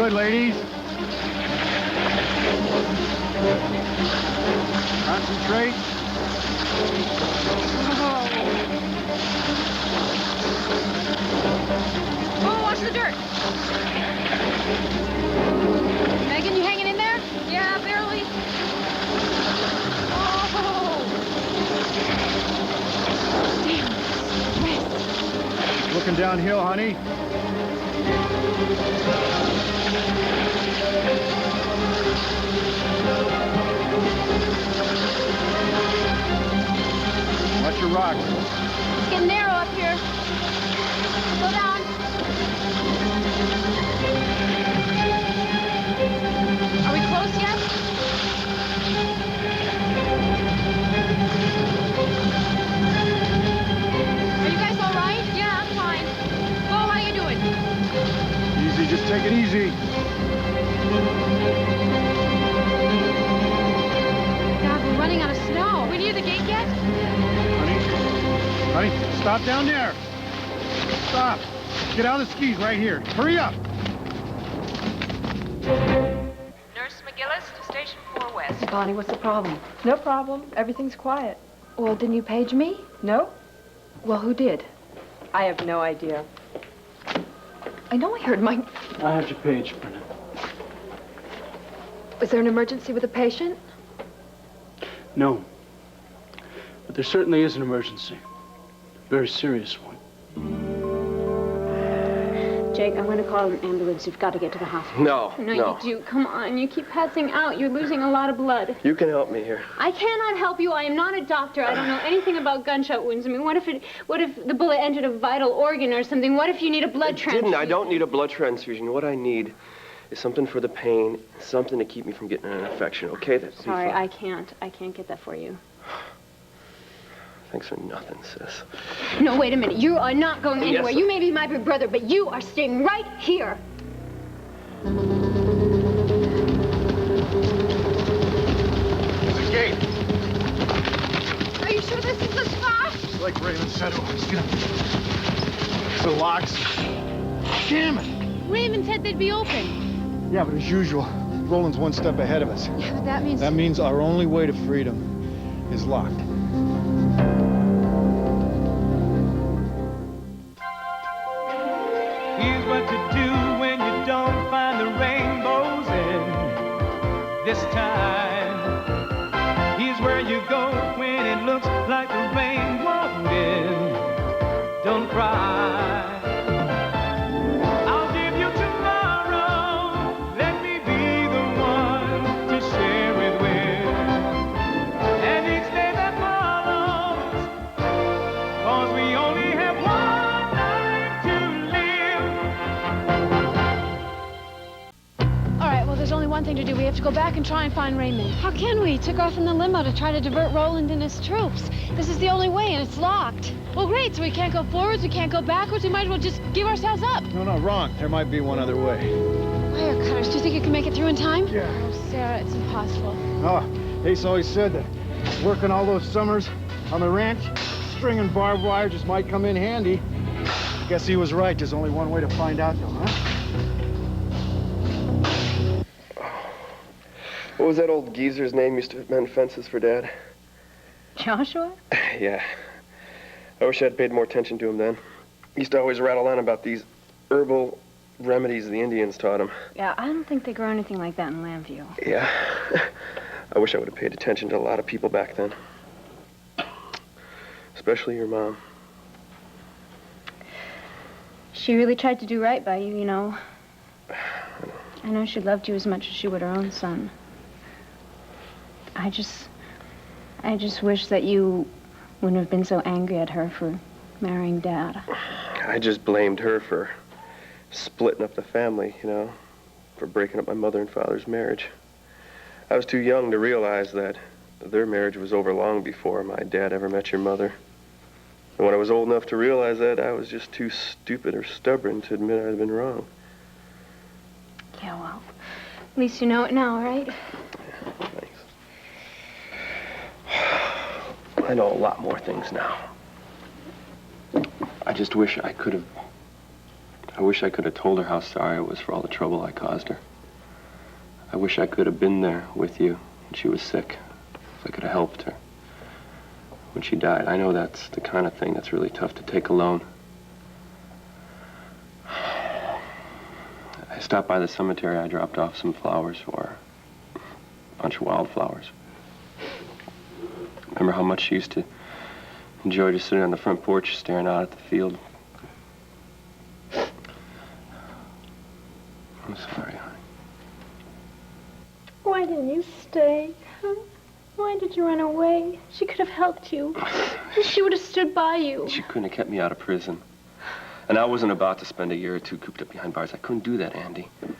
Good, ladies. Concentrate. Oh, watch the dirt. Megan, you hanging in there? Yeah, barely. Oh. Damn. Looking downhill, honey. Watch your rocks. It's getting narrow up here. Slow down. Are we close yet? Are you guys all right? Yeah, I'm fine. Bo, how you doing? Easy, just take it easy. God, we're running out of snow. We near the gate yet? Honey, stop down there. Stop. Get out of the skis right here. Hurry up. Nurse McGillis to Station 4 West. Bonnie, what's the problem? No problem. Everything's quiet. Well, didn't you page me? No? Well, who did? I have no idea. I know I heard Mike. I have your page, Brennan. Was there an emergency with a patient? No. But there certainly is an emergency. A very serious one. Jake, I'm going to call an ambulance. You've got to get to the hospital. No. You do. Come on. You keep passing out. You're losing a lot of blood. You can help me here. I cannot help you. I am not a doctor. I don't know anything about gunshot wounds. I mean, what if the bullet entered a vital organ or something? What if you need a blood transfusion? I don't need a blood transfusion. What I need is something for the pain, something to keep me from getting an infection, okay? That's Sorry, I can't. I can't get that for you. Thanks for nothing, sis. No, wait a minute. You are not going anywhere. Yes, You may be my big brother, but you are staying right here. There's a gate. Are you sure this is the spot? It's like Raymond said it was gonna be. The locks. Damn it. Raymond said they'd be open. Yeah, but as usual, Roland's one step ahead of us. Yeah, but that means... That means our only way to freedom is locked. Here's what to do when you don't find the rainbows in this time. Here's where you go when it looks like the rain won't end. Don't cry. I'll give you tomorrow. Let me be the one to share it with. And each day that follows, 'cause we only have one life to live. All right, well, there's only one thing to do. We have to go back and try and find Raymond. How can we? He took off in the limo to try to divert Roland and his troops. This is the only way, and it's locked. Well, great, so we can't go forwards, we can't go backwards. We might as well just give ourselves up. No, wrong. There might be one other way. Wire cutters. Do you think you can make it through in time? Yeah. Oh, Sarah, it's impossible. Oh, Ace always said that working all those summers on the ranch, stringing barbed wire just might come in handy. Guess he was right. There's only one way to find out, though, huh? What was that old geezer's name used to mend fences for Dad? Joshua? Yeah. I wish I'd paid more attention to him then. He used to always rattle on about these herbal remedies the Indians taught him. Yeah, I don't think they grow anything like that in Lambview. Yeah. I wish I would have paid attention to a lot of people back then. Especially your mom. She really tried to do right by you, you know. I know she loved you as much as she would her own son. I just wish that you wouldn't have been so angry at her for marrying Dad. I just blamed her for splitting up the family, you know, for breaking up my mother and father's marriage. I was too young to realize that their marriage was over long before my dad ever met your mother. And when I was old enough to realize that, I was just too stupid or stubborn to admit I'd been wrong. Yeah, well, at least you know it now, right? Yeah, thanks. I know a lot more things now. I just wish I could I wish I could have told her how sorry I was for all the trouble I caused her. I wish I could have been there with you when she was sick. If I could have helped her when she died. I know that's the kind of thing that's really tough to take alone. I stopped by the cemetery. I dropped off some flowers for her. A bunch of wildflowers. Remember how much she used to enjoy just sitting on the front porch staring out at the field? I'm sorry, honey. Why didn't you stay? Huh? Why did you run away? She could have helped you. She would have stood by you. She couldn't have kept me out of prison. And I wasn't about to spend a year or two cooped up behind bars. I couldn't do that, Andy. Did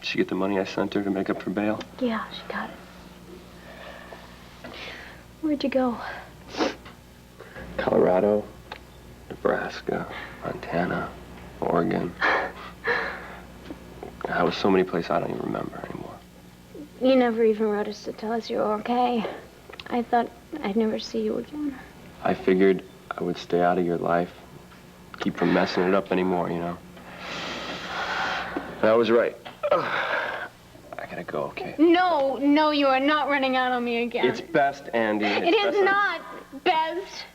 she get the money I sent her to make up for bail? Yeah, she got it. Where'd you go? Colorado, Nebraska, Montana, Oregon. I was so many places I don't even remember anymore. You never even wrote us to tell us you were okay. I thought I'd never see you again. I figured I would stay out of your life, keep from messing it up anymore, you know. And I was right. I gotta go, okay? No, you are not running out on me again. It's best, Andy. It is not best.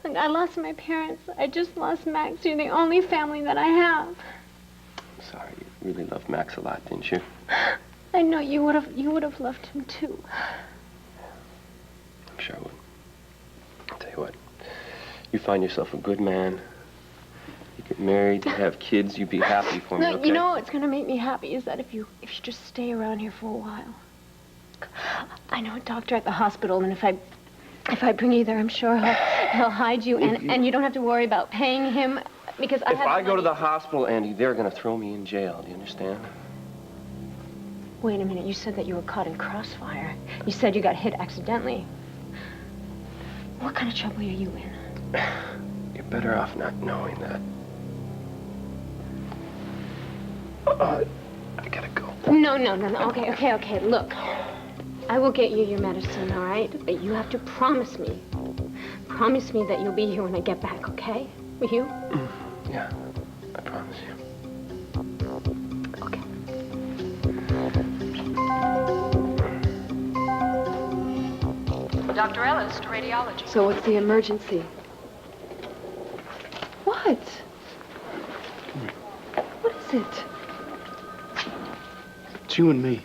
Look, I lost my parents. I just lost Max. You're the only family that I have. I'm sorry. You really loved Max a lot, didn't you? I know you would have loved him too. I'm sure I would. I'll tell you what. You find yourself a good man. You get married, you have kids, you'd be happy for me, Look, okay? you know what's gonna make me happy is that if you just stay around here for a while. I know a doctor at the hospital, and if I bring you there, I'm sure he'll hide you, and you don't have to worry about paying him because If I go to the hospital, Andy, they're gonna throw me in jail. Do you understand? Wait a minute. You said that you were caught in crossfire. You said you got hit accidentally. What kind of trouble are you in? You're better off not knowing that. I gotta go. No. Okay. Look, I will get you your medicine, all right? But you have to promise me. Promise me that you'll be here when I get back, okay? Will you? Yeah, I promise you. Okay. Dr. Ellis to radiology. So what's the emergency? What? What is it? It's you and me.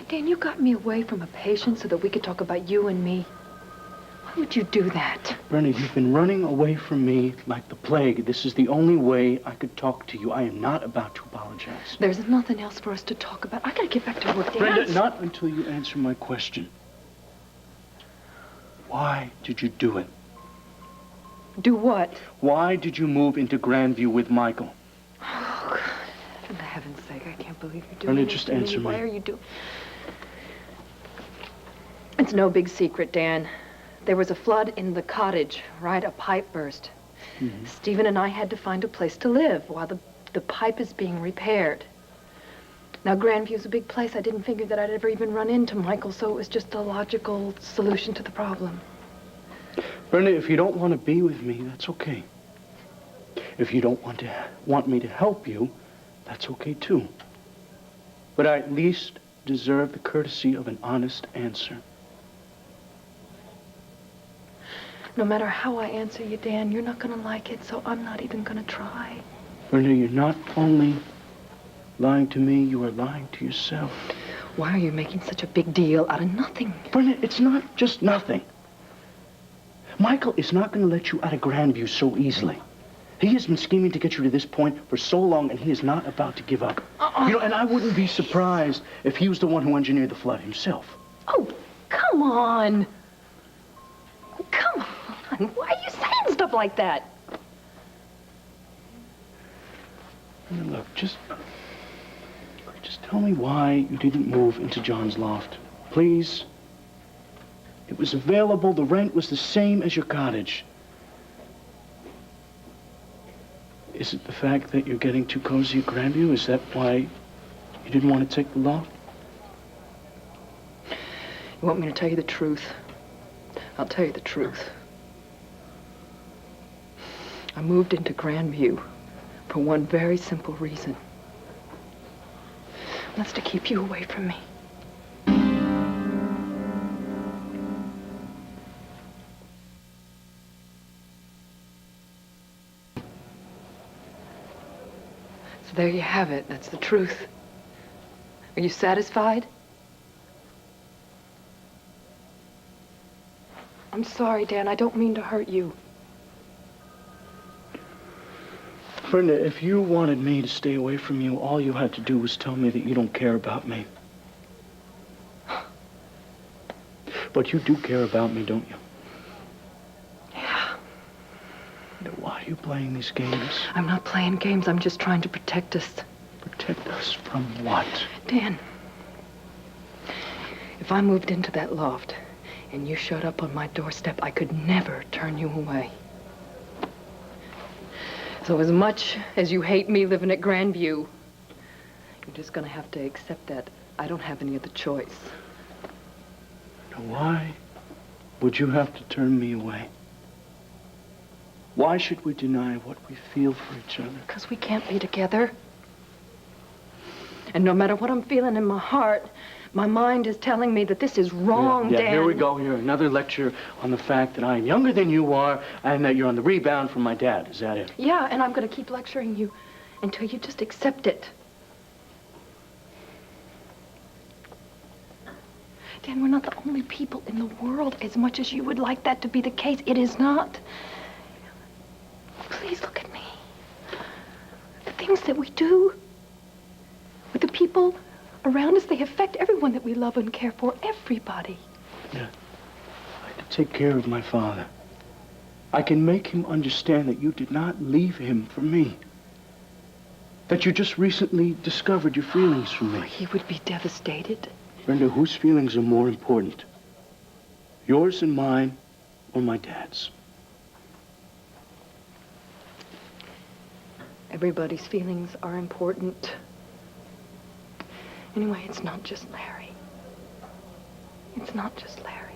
Dan, you got me away from a patient so that we could talk about you and me. Why would you do that? Bernie, you've been running away from me like the plague. This is the only way I could talk to you. I am not about to apologize. There's nothing else for us to talk about. I gotta get back to work, Dan. Brenda, not until you answer my question. Why did you do it? Do what? Why did you move into Grandview with Michael? Oh, God. For heaven's sake, I can't believe you're doing Brenda, this just to me. answer me. Why are you doing... It's no big secret, Dan. There was a flood in the cottage, right? A pipe burst. Mm-hmm. Stephen and I had to find a place to live while the pipe is being repaired. Now, Grandview's a big place. I didn't figure that I'd ever even run into Michael, so it was just a logical solution to the problem. Brenda, if you don't want to be with me, that's okay. If you don't want me to help you, that's okay too. But I at least deserve the courtesy of an honest answer. No matter how I answer you, Dan, you're not gonna like it, so I'm not even gonna try. Brenda, you're not only lying to me, you are lying to yourself. Why are you making such a big deal out of nothing? Brenda, it's not just nothing. Michael is not going to let you out of Grandview so easily. He has been scheming to get you to this point for so long, and he is not about to give up. You know, and I wouldn't be surprised if he was the one who engineered the flood himself. Oh, come on. Come on. Why are you saying stuff like that? Brenda, look, just tell me why you didn't move into John's loft. Please. It was available. The rent was the same as your cottage. Is it the fact that you're getting too cozy at Grandview? Is that why you didn't want to take the loft? You want me to tell you the truth? I'll tell you the truth. I moved into Grandview for one very simple reason. That's to keep you away from me. So there you have it. That's the truth. Are you satisfied? I'm sorry, Dan. I don't mean to hurt you. Brenda, if you wanted me to stay away from you, all you had to do was tell me that you don't care about me. But you do care about me, don't you? Yeah. Then why are you playing these games? I'm not playing games. I'm just trying to protect us. Protect us from what? Dan, if I moved into that loft and you showed up on my doorstep, I could never turn you away. So as much as you hate me living at Grandview, you're just gonna have to accept that I don't have any other choice. Now, why would you have to turn me away? Why should we deny what we feel for each other? Because we can't be together. And no matter what I'm feeling in my heart, my mind is telling me that this is wrong, yeah, Dan. Here we go, here. Another lecture on the fact that I'm younger than you are and that you're on the rebound from my dad. Is that it? Yeah, and I'm going to keep lecturing you until you just accept it. Dan, we're not the only people in the world. As much as you would like that to be the case, it is not. Please look at me. The things that we do with the people around us, they affect everyone that we love and care for, everybody. Yeah. I can take care of my father. I can make him understand that you did not leave him for me. That you just recently discovered your feelings for me. He would be devastated. Brenda, whose feelings are more important? Yours and mine, or my dad's? Everybody's feelings are important. Anyway, it's not just Larry. It's not just Larry.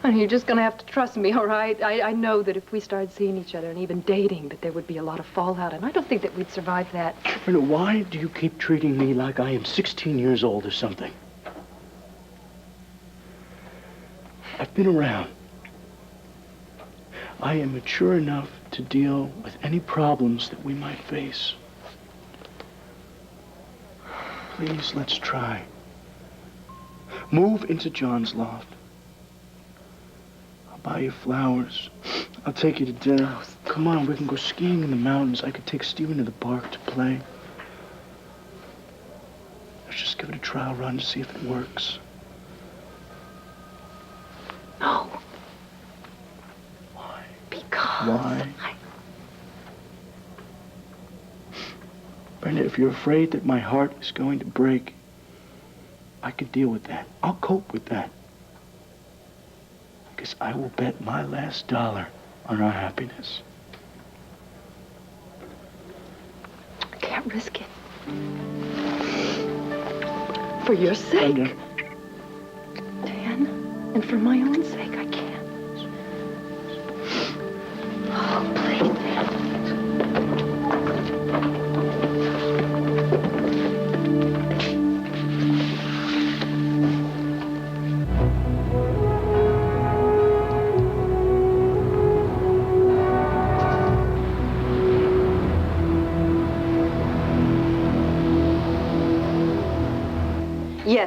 And you're just gonna have to trust me, all right? I know that if we started seeing each other and even dating, that there would be a lot of fallout, and I don't think that we'd survive that. Brenda, why do you keep treating me like I am 16 years old or something? I've been around. I am mature enough to deal with any problems that we might face. Please, let's try. Move into John's loft. I'll buy you flowers. I'll take you to dinner. Come on, we can go skiing in the mountains. I could take Steven to the park to play. Let's just give it a trial run to see if it works. No. Why? Because... Why? Brenda, if you're afraid that my heart is going to break, I can deal with that. I'll cope with that. Because I will bet my last dollar on our happiness. I can't risk it. For your sake. Brenda. Dan, and for my own sake, I can't. Oh, please, Dan.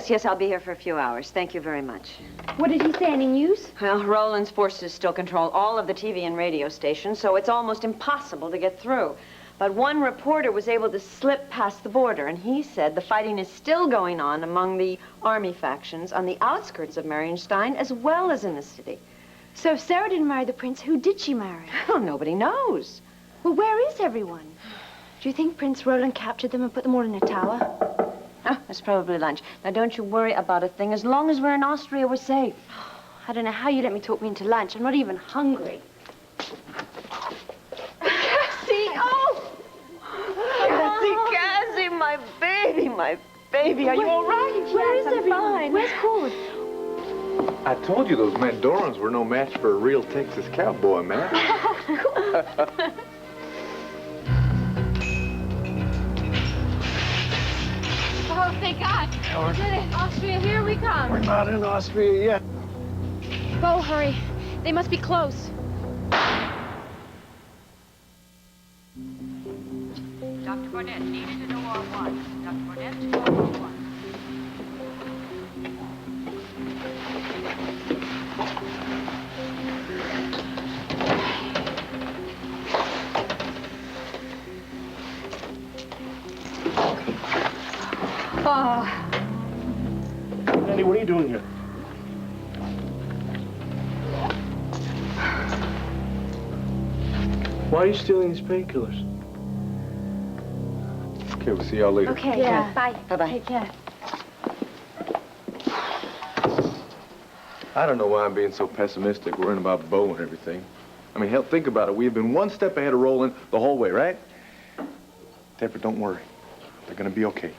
Yes, I'll be here for a few hours. Thank you very much. What did he say? Any news? Well, Roland's forces still control all of the TV and radio stations, so it's almost impossible to get through. But one reporter was able to slip past the border, and he said the fighting is still going on among the army factions on the outskirts of Marienstein as well as in the city. So if Sarah didn't marry the prince, who did she marry? Well, nobody knows. Well, where is everyone? Do you think Prince Roland captured them and put them all in a tower? Oh, it's probably lunch. Now, don't you worry about a thing. As long as we're in Austria, we're safe. I don't know how you let me talk me into lunch. I'm not even hungry. Cassie, oh! Cassie, my baby, my baby. Are you all right? Where is everyone? Fine. Where's Cord? I told you those Mandorans were no match for a real Texas cowboy, man. Oh, thank God. We did it. Austria, here we come. We're not in Austria yet. Bo, hurry. They must be close. Dr. Burnett, needed in OR 1. Dr. Burnett to OR 1. Oh, Andy, what are you doing here? Why are you stealing these painkillers? Okay, we'll see y'all later. Okay, Yeah. bye. Bye-bye. Take care. I don't know why I'm being so pessimistic, worrying about Bo and everything. I mean, hell, think about it. We have been one step ahead of Roland the whole way, right? Deborah, don't worry. They're gonna be okay.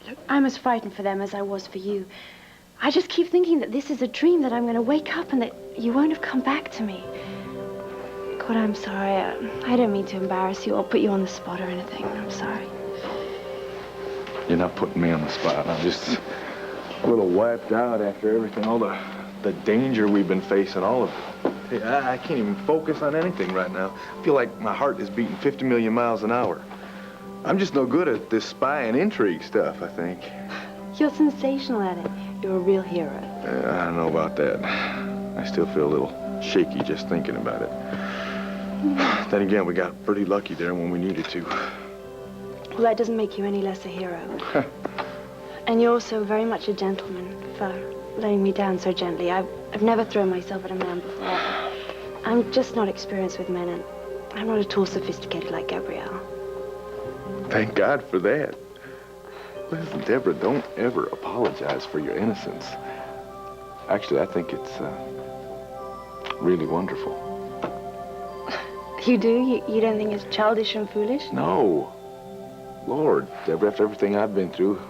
Look, I'm as frightened for them as I was for you. I just keep thinking that this is a dream, that I'm going to wake up and that you won't have come back to me. God, I'm sorry. I don't mean to embarrass you or put you on the spot or anything. I'm sorry. You're not putting me on the spot. I'm just a little wiped out after everything, all the danger we've been facing, all of it. Hey, I can't even focus on anything right now. I feel like my heart is beating 50 million miles an hour. I'm just no good at this spy and intrigue stuff, I think. You're sensational at it. You're a real hero. I don't know about that. I still feel a little shaky just thinking about it. Then again, we got pretty lucky there when we needed to. Well, that doesn't make you any less a hero. And you're also very much a gentleman for letting me down so gently. I've never thrown myself at a man before. I'm just not experienced with men, and I'm not at all sophisticated like Gabrielle. Thank God for that. Listen, Deborah, don't ever apologize for your innocence. Actually, I think it's really wonderful. You do? You don't think it's childish and foolish? No. Lord, Deborah, after everything I've been through,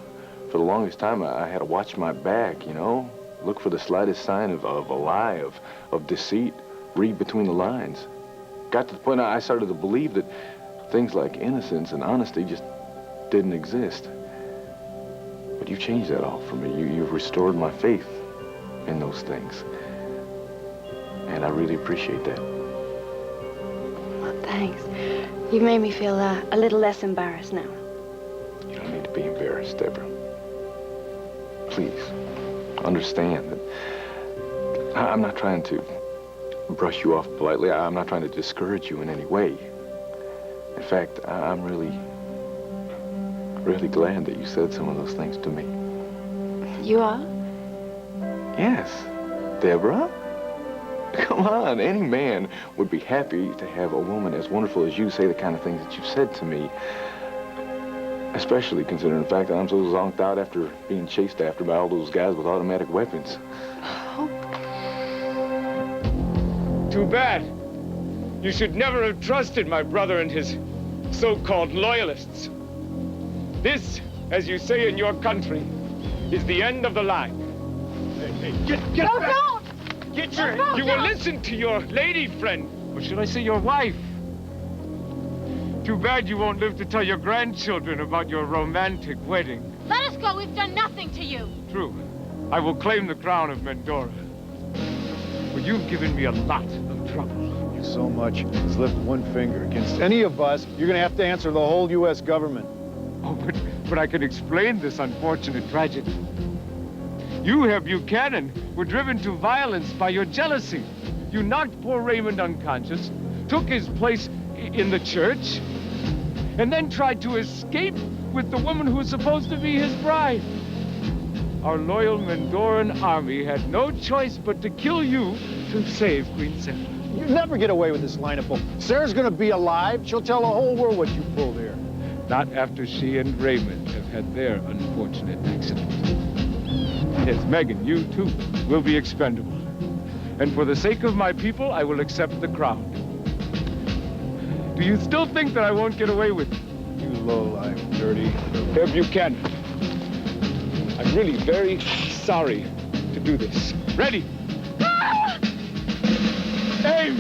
for the longest time, I had to watch my back, you know? Look for the slightest sign of a lie, of deceit, read between the lines. Got to the point I started to believe that things like innocence and honesty just didn't exist. But you've changed that all for me. You've restored my faith in those things. And I really appreciate that. Well, thanks. You've made me feel a little less embarrassed now. You don't need to be embarrassed, Deborah. Please, understand that I'm not trying to brush you off politely. I'm not trying to discourage you in any way. In fact, I'm really glad that you said some of those things to me. You are? Yes, Deborah. Come on, any man would be happy to have a woman as wonderful as you say the kind of things that you've said to me. Especially considering the fact that I'm so zonked out after being chased after by all those guys with automatic weapons. Too bad. You should never have trusted my brother and his so-called loyalists. This, as you say in your country, is the end of the line. Hey, get No, back! don't! Get your... No, you will don't! listen to your lady friend, or should I say your wife? Too bad you won't live to tell your grandchildren about your romantic wedding. Let us go. We've done nothing to you. True. I will claim the crown of Mendora. But you've given me a lot of trouble. You so much as lift one finger against any of us, you're gonna have to answer the whole U.S. government. Oh, but I can explain this unfortunate tragedy. You, Herr Buchanan, were driven to violence by your jealousy. You knocked poor Raymond unconscious, took his place in the church, and then tried to escape with the woman who was supposed to be his bride. Our loyal Mendoran army had no choice but to kill you to save Queen Sarah. You never get away with this line of bull. Sarah's gonna be alive. She'll tell the whole world what you pulled here. Not after she and Raymond have had their unfortunate accident. Yes, Megan, you too will be expendable. And for the sake of my people, I will accept the crown. Do you still think that I won't get away with it? You lowlife, dirty. Herr Buchanan, I'm really very sorry to do this. Ready. Aim!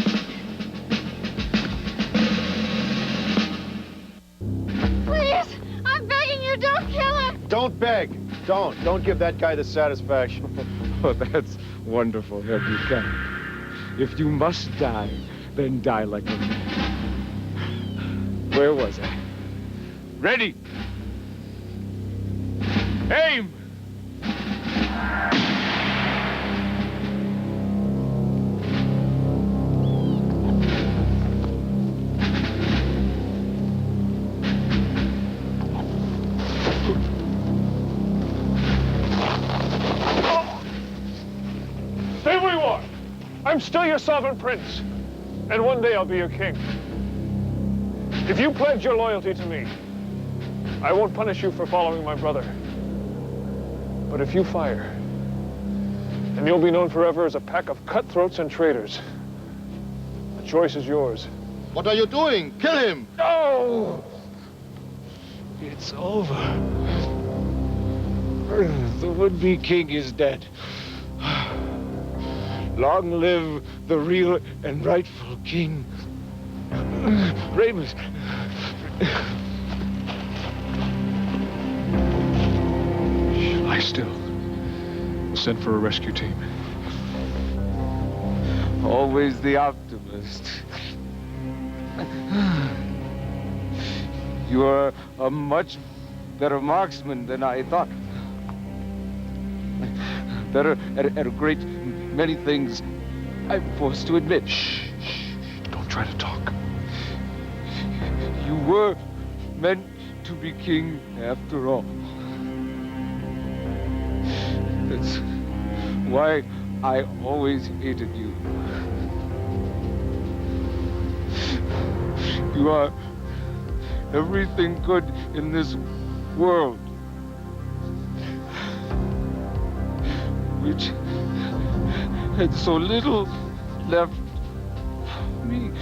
Please! I'm begging you, don't kill him! Don't beg. Don't give that guy the satisfaction. Oh, that's wonderful, Herr Buchanan. If you must die, then die like a man. Where was I? Ready! Aim! Stay where you are. I'm still your sovereign prince, and one day I'll be your king. If you pledge your loyalty to me, I won't punish you for following my brother. But if you fire, then you'll be known forever as a pack of cutthroats and traitors. The choice is yours. What are you doing? Kill him! No! It's over. The would-be king is dead. Long live the real and rightful king. Raymond. Lie still. We'll send for a rescue team. Always the optimist. You are a much better marksman than I thought. Better at a great many things I'm forced to admit. Shh. Don't try to talk. You were meant to be king after all. That's why I always hated you. You are everything good in this world, which had so little left me.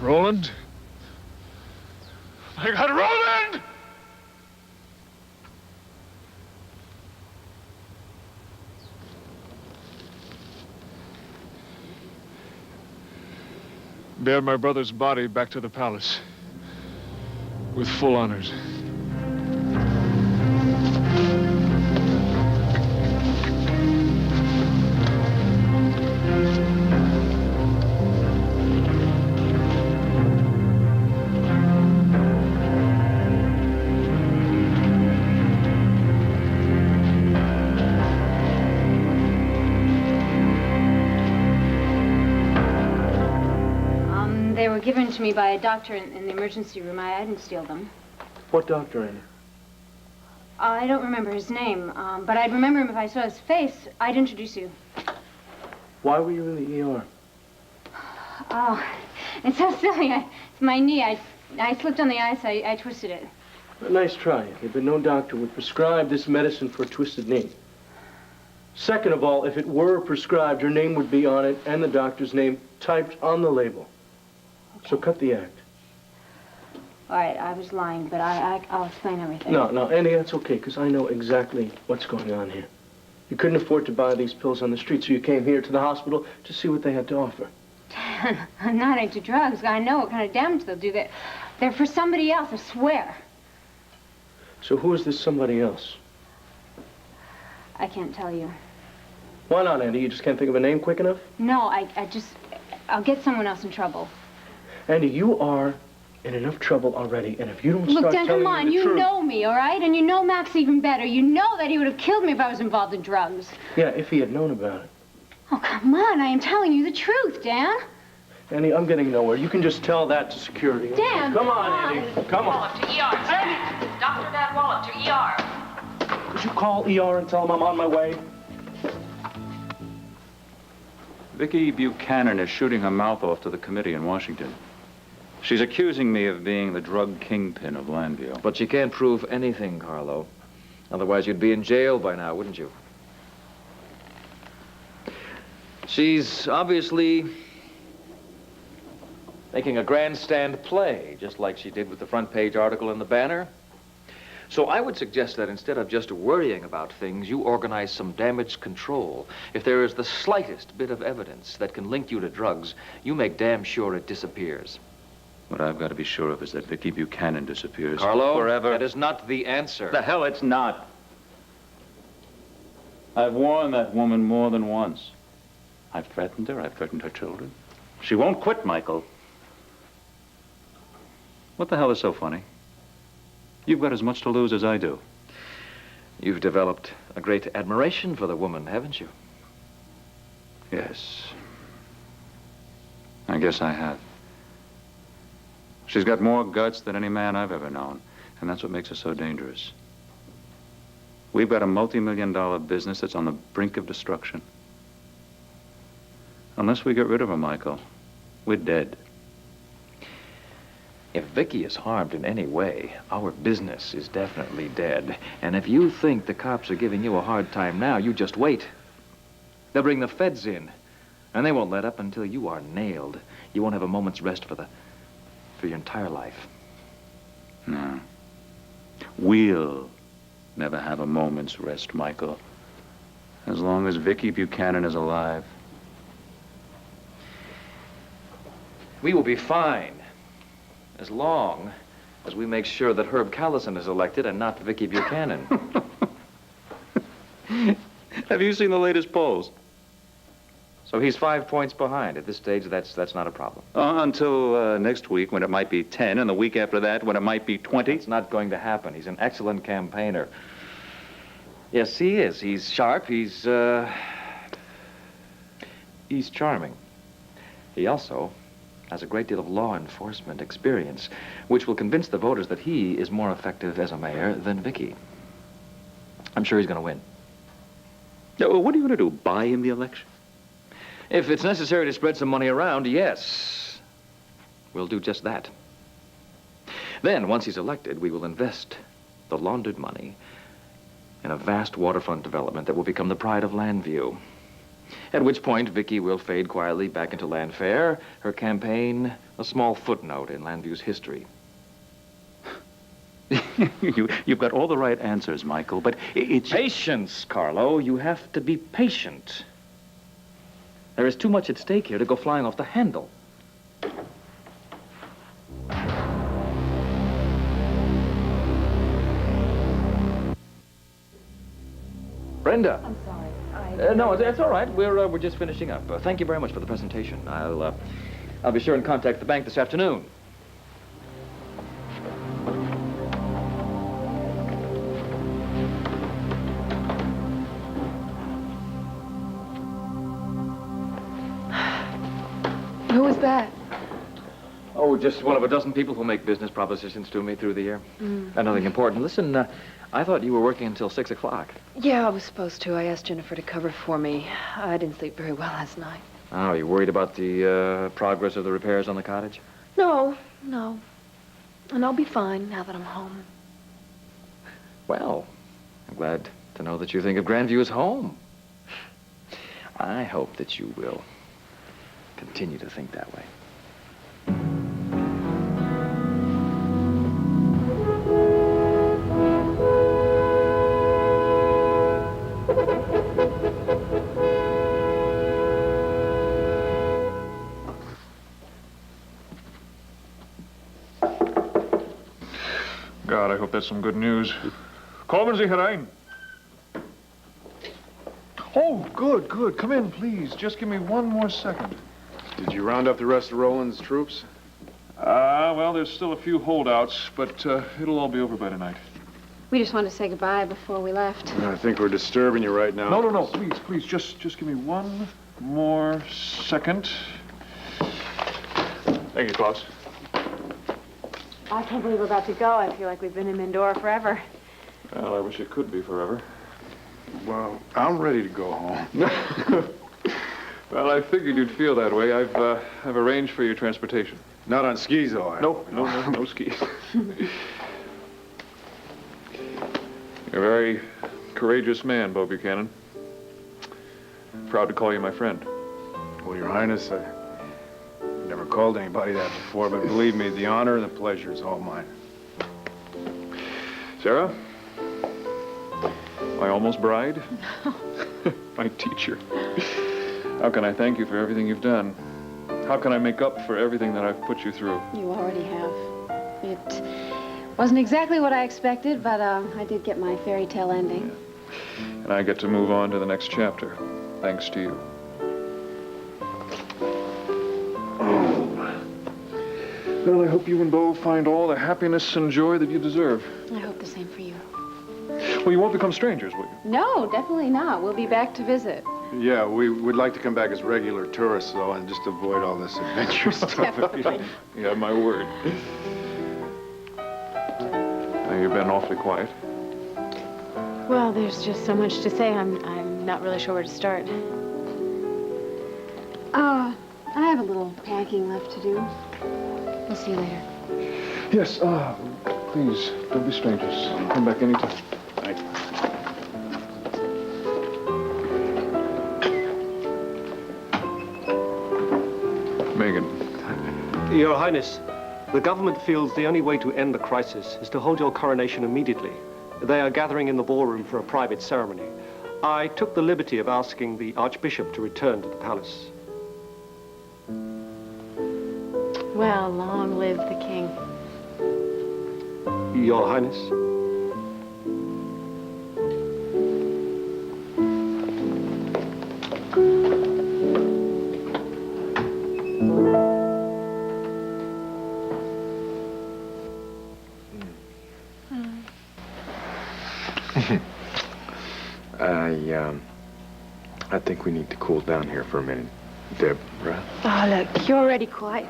Roland? My God, Roland! Bear my brother's body back to the palace with full honors. They were given to me by a doctor in the emergency room. I didn't steal them. What doctor, Annie? I don't remember his name, but I'd remember him if I saw his face. I'd introduce you. Why were you in the ER? Oh, it's so silly. It's my knee. I slipped on the ice. I twisted it. A nice try. But no doctor would prescribe this medicine for a twisted knee. Second of all, if it were prescribed, your name would be on it and the doctor's name typed on the label. Okay. So cut the act. All right, I was lying, but I'll explain everything. No, Andy, that's okay, because I know exactly what's going on here. You couldn't afford to buy these pills on the street, so you came here to the hospital to see what they had to offer. I'm not into drugs. I know what kind of damage they'll do. They're for somebody else, I swear. So who is this somebody else? I can't tell you. Why not, Andy? You just can't think of a name quick enough? No, I'll get someone else in trouble. Andy, you are in enough trouble already, and if you don't Look, start Dan, telling come on, me the truth... you know me, all right? And you know Max even better. You know that he would have killed me if I was involved in drugs. Yeah, if he had known about it. Oh, come on, I am telling you the truth, Dan. Andy, I'm getting nowhere. You can just tell that to security. Dan! Come on, Andy. Come on. Wallop to ER. Andy! Dr. Dan Wallop to ER. Could you call ER and tell them I'm on my way? Vicki Buchanan is shooting her mouth off to the committee in Washington. She's accusing me of being the drug kingpin of Landview. But she can't prove anything, Carlo. Otherwise, you'd be in jail by now, wouldn't you? She's obviously making a grandstand play, just like she did with the front page article in the Banner. So I would suggest that instead of just worrying about things, you organize some damage control. If there is the slightest bit of evidence that can link you to drugs, you make damn sure it disappears. What I've got to be sure of is that Vicky Buchanan disappears Carlo, forever. that is not the answer. The hell it's not. I've warned that woman more than once. I've threatened her. I've threatened her children. She won't quit, Michael. What the hell is so funny? You've got as much to lose as I do. You've developed a great admiration for the woman, haven't you? Yes. I guess I have. She's got more guts than any man I've ever known, and that's what makes her so dangerous. We've got a multi-million-dollar business that's on the brink of destruction. Unless we get rid of her, Michael, we're dead. If Vicky is harmed in any way, our business is definitely dead. And if you think the cops are giving you a hard time now, you just wait. They'll bring the feds in, and they won't let up until you are nailed. You won't have a moment's rest for your entire life. No. We'll never have a moment's rest, Michael. As long as Vicky Buchanan is alive. We will be fine. As long as we make sure that Herb Callison is elected and not Vicky Buchanan. Have you seen the latest polls? So he's 5 points behind. At this stage, that's not a problem. Until next week, when it might be 10, and the week after that, when it might be 20. It's not going to happen. He's an excellent campaigner. Yes, he is. He's sharp. He's charming. He also has a great deal of law enforcement experience, which will convince the voters that he is more effective as a mayor than Vicky. I'm sure he's going to win. Well, what are you going to do, buy him the election? If it's necessary to spread some money around, yes. We'll do just that. Then, once he's elected, we will invest the laundered money in a vast waterfront development that will become the pride of Landview. At which point, Vicky will fade quietly back into Landfair, her campaign a small footnote in Landview's history. You've got all the right answers, Michael, but it's... Patience, Carlo. You have to be patient. There is too much at stake here to go flying off the handle. Brenda. I'm sorry. No, it's all right. We're just finishing up. Thank you very much for the presentation. I'll be sure and contact the bank this afternoon. Who was that? Oh, just one of a dozen people who make business propositions to me through the year. Nothing important. Listen, I thought you were working until 6 o'clock. Yeah, I was supposed to. I asked Jennifer to cover for me. I didn't sleep very well last night. Oh, you worried about the progress of the repairs on the cottage? No. And I'll be fine now that I'm home. Well, I'm glad to know that you think of Grandview as home. I hope that you will continue to think that way. God, I hope that's some good news. Kommen Sie herein. Oh, good. Come in, please. Just give me one more second. Did you round up the rest of Roland's troops? Well, there's still a few holdouts, but it'll all be over by tonight. We just wanted to say goodbye before we left. I think we're disturbing you right now. No. Please. Just give me one more second. Thank you, Klaus. I can't believe we're about to go. I feel like we've been in Mindora forever. Well, I wish it could be forever. Well, I'm ready to go home. Well, I figured you'd feel that way. I've arranged for your transportation. Not on skis, though. No skis. You're a very courageous man, Bo Buchanan. Proud to call you my friend. Well, Your Highness, I never called anybody that before, but believe me, the honor and the pleasure is all mine. Sarah? My almost bride? My teacher. How can I thank you for everything you've done? How can I make up for everything that I've put you through? You already have. It wasn't exactly what I expected, but I did get my fairy tale ending. Yeah. And I get to move on to the next chapter, thanks to you. Well, I hope you and Bo find all the happiness and joy that you deserve. I hope the same for you. Well, you won't become strangers, will you? No, definitely not. We'll be back to visit. Yeah, we would like to come back as regular tourists, though, and just avoid all this adventure stuff. You have my word. Now, you've been awfully quiet. Well, there's just so much to say. I'm not really sure where to start. I have a little packing left to do. We'll see you later. Yes, please, don't be strangers. Come back anytime. Right. Megan. Your Highness, the government feels the only way to end the crisis is to hold your coronation immediately. They are gathering in the ballroom for a private ceremony. I took the liberty of asking the Archbishop to return to the palace. Well, long live the king. Your Highness. I think we need to cool down here for a minute. Deborah? Oh, look, you're already quiet.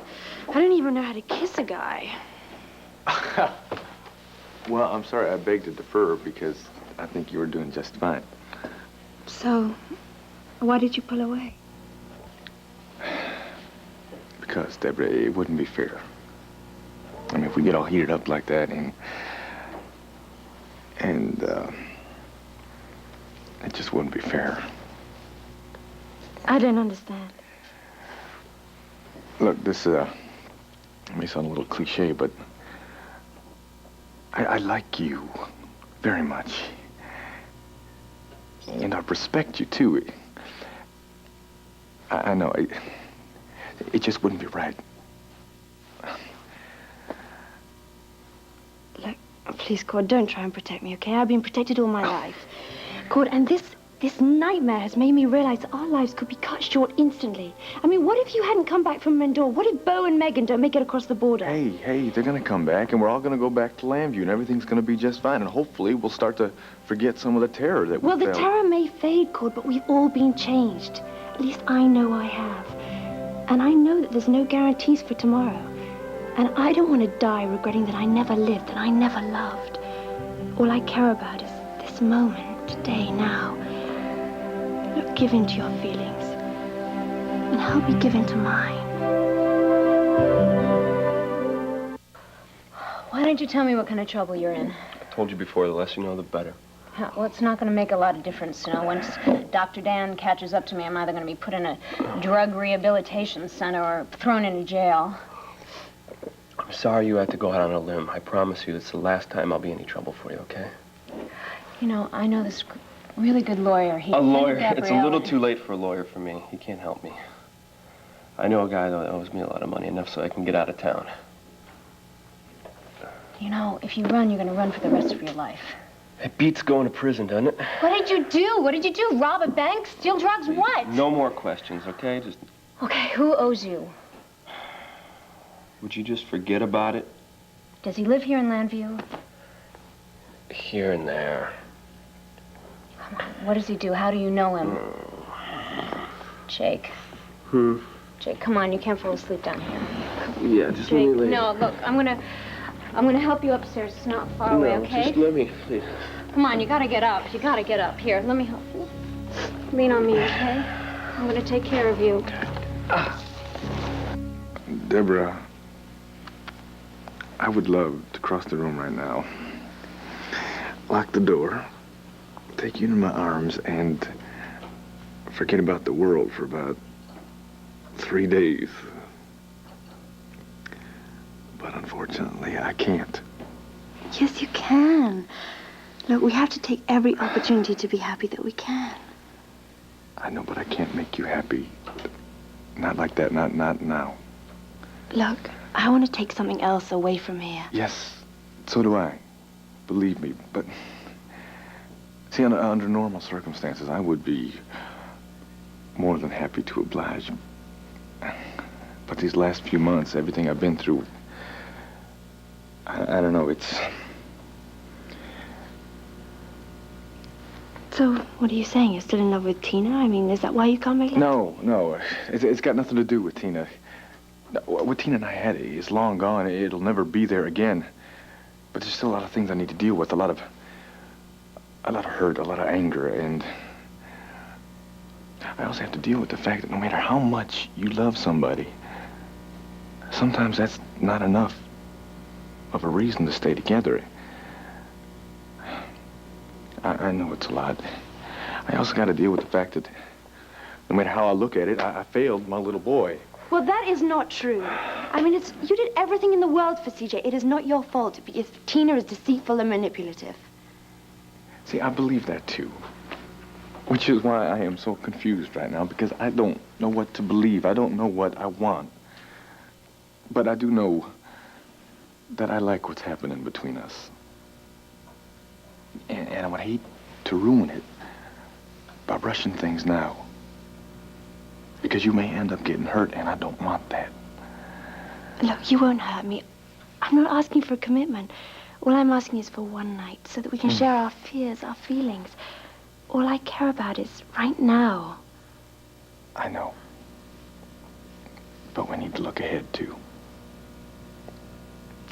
I don't even know how to kiss a guy. Well, I'm sorry I begged to defer because I think you were doing just fine. So, why did you pull away? Because, Deborah, it wouldn't be fair. I mean, if we get all heated up like that and it just wouldn't be fair. I don't understand. Look, this may sound a little cliche, but I like you very much. And I respect you, too. I know, it just wouldn't be right. Look, please, Cord, don't try and protect me, okay? I've been protected all my life. Cord, and this nightmare has made me realize that our lives could be cut short instantly. I mean, what if you hadn't come back from Mendor? What if Bo and Megan don't make it across the border? Hey, they're gonna come back, and we're all gonna go back to Lambview, and everything's gonna be just fine, and hopefully we'll start to forget some of the terror that we Well, the felt. terror may fade, Cord, but we've all been changed. At least I know I have. And I know that there's no guarantees for tomorrow. And I don't want to die regretting that I never lived, that I never loved. All I care about is this moment, today, now. Look, give in to your feelings. And help me give in to mine. Why don't you tell me what kind of trouble you're in? I told you before, the less you know, the better. Well, it's not going to make a lot of difference, you know. Once Dr. Dan catches up to me, I'm either going to be put in a drug rehabilitation center or thrown into jail. I'm sorry you had to go out on a limb. I promise you it's the last time I'll be any trouble for you, okay? You know, I know this really good lawyer. A lawyer? It's a little too late for a lawyer for me. He can't help me. I know a guy that owes me a lot of money, enough so I can get out of town. You know, if you run, you're going to run for the rest of your life. It beats going to prison, doesn't it? What did you do? What did you do? Rob a bank? Steal drugs? What? No more questions, okay? Just... Okay, who owes you? Would you just forget about it? Does he live here in Lambview? Here and there. Come on, what does he do? How do you know him? Jake. Jake, come on, you can't fall asleep down here. Yeah, just let Jake, me leave. no, look, I'm gonna help you upstairs. It's not far away, okay? Just let me, please. Come on, you gotta get up. You gotta get up. Here, let me help you. Lean on me, okay? I'm gonna take care of you. Deborah, I would love to cross the room right now, lock the door, take you into my arms, and forget about the world for about 3 days. unfortunately. I can't. Yes, you can. Look, we have to take every opportunity to be happy that we can. I know, but I can't make you happy. Not like that, not now. Look, I want to take something else away from here. Yes, so do I. Believe me, but... See, under normal circumstances, I would be more than happy to oblige. But these last few months, everything I've been through, I don't know, it's... So, what are you saying? You're still in love with Tina? I mean, is that why you can't make love? No. It's got nothing to do with Tina. What Tina and I had is long gone. It'll never be there again. But there's still a lot of things I need to deal with. A lot of hurt, a lot of anger, and I also have to deal with the fact that no matter how much you love somebody, sometimes that's not enough of a reason to stay together. I know it's a lot. I also got to deal with the fact that no matter how I look at it, I failed my little boy. Well, that is not true. I mean, you did everything in the world for CJ. It is not your fault if Tina is deceitful and manipulative. See, I believe that too. Which is why I am so confused right now, because I don't know what to believe. I don't know what I want. But I do know that I like what's happening between us. And I would hate to ruin it by rushing things now. Because you may end up getting hurt, and I don't want that. Look, you won't hurt me. I'm not asking for a commitment. All I'm asking is for one night, so that we can share our fears, our feelings. All I care about is right now. I know. But we need to look ahead, too.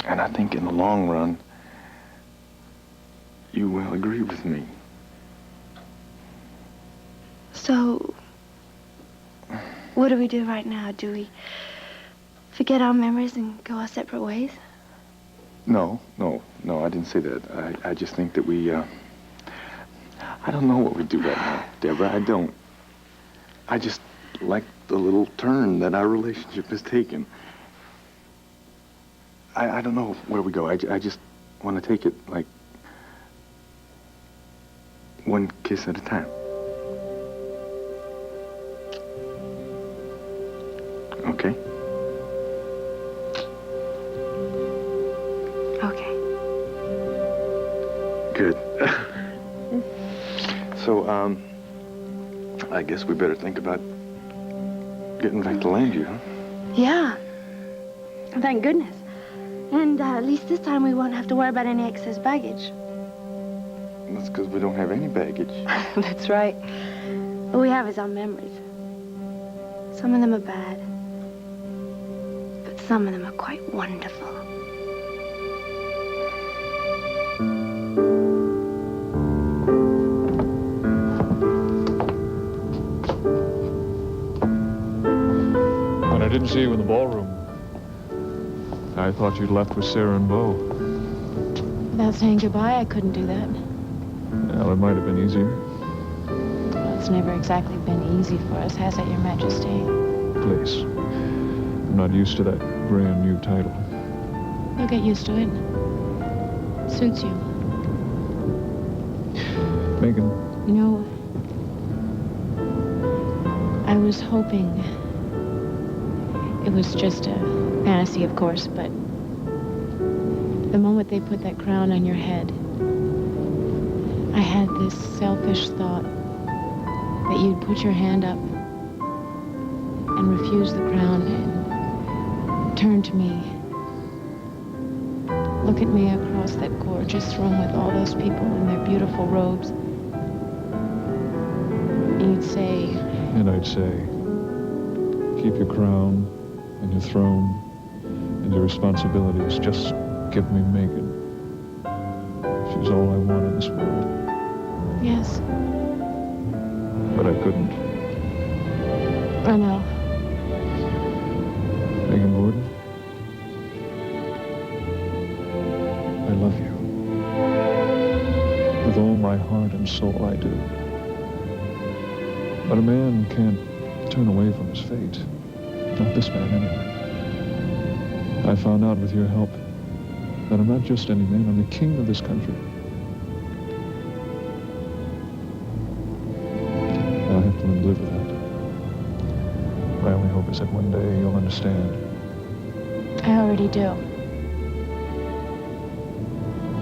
And I think in the long run, you will agree with me. So, what do we do right now? Do we forget our memories and go our separate ways? No, I didn't say that. I just think that we, I don't know what we do right now, Deborah. I don't. I just like the little turn that our relationship has taken. I don't know where we go. I just want to take it, like, one kiss at a time. Okay? Okay. Good. So, I guess we better think about getting back to Landview, huh? Yeah. Thank goodness. And at least this time we won't have to worry about any excess baggage. That's because we don't have any baggage. That's right. All we have is our memories. Some of them are bad. But some of them are quite wonderful. When I didn't see you in the ballroom, I thought you'd left with Sarah and Bo. Without saying goodbye, I couldn't do that. Well, it might have been easier. Well, it's never exactly been easy for us, has it, Your Majesty? Please. I'm not used to that brand new title. You'll get used to it. Suits you. Megan. You know, I was hoping... It was just a fantasy, of course, but the moment they put that crown on your head, I had this selfish thought that you'd put your hand up and refuse the crown and turn to me, look at me across that gorgeous room with all those people in their beautiful robes, and you'd say... And I'd say, keep your crown and your throne and your responsibilities. Just give me Megan. She's all I want in this world. Yes. But I couldn't. I know. Megan Gordon, I love you. With all my heart and soul, I do. But a man can't turn away from his fate. Not this man, anyway. I found out with your help that I'm not just any man, I'm the king of this country. And I have to learn to live with that. My only hope is that one day you'll understand. I already do.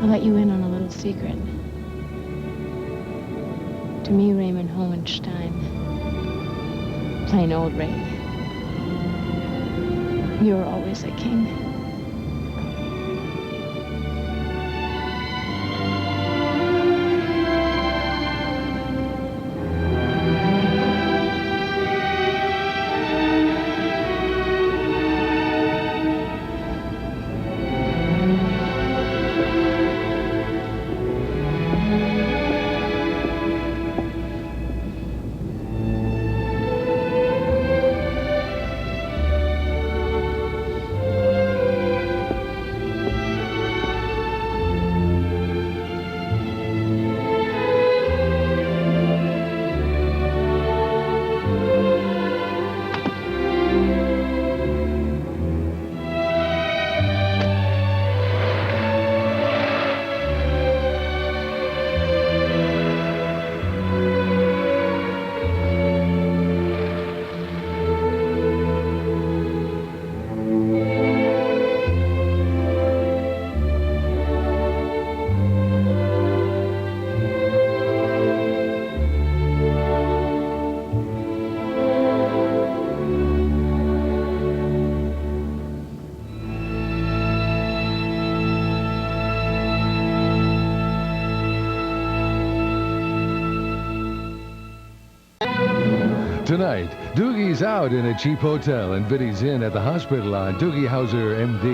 I'll let you in on a little secret. To me, Raymond Hohenstein, plain old Ray, you were always a king. Tonight, Doogie's out in a cheap hotel and Biddy's in at the hospital on Doogie Howser, M.D.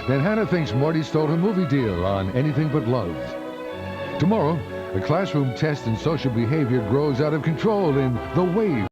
Then Hannah thinks Morty stole her movie deal on Anything But Love. Tomorrow, a classroom test in social behavior grows out of control in The Wave.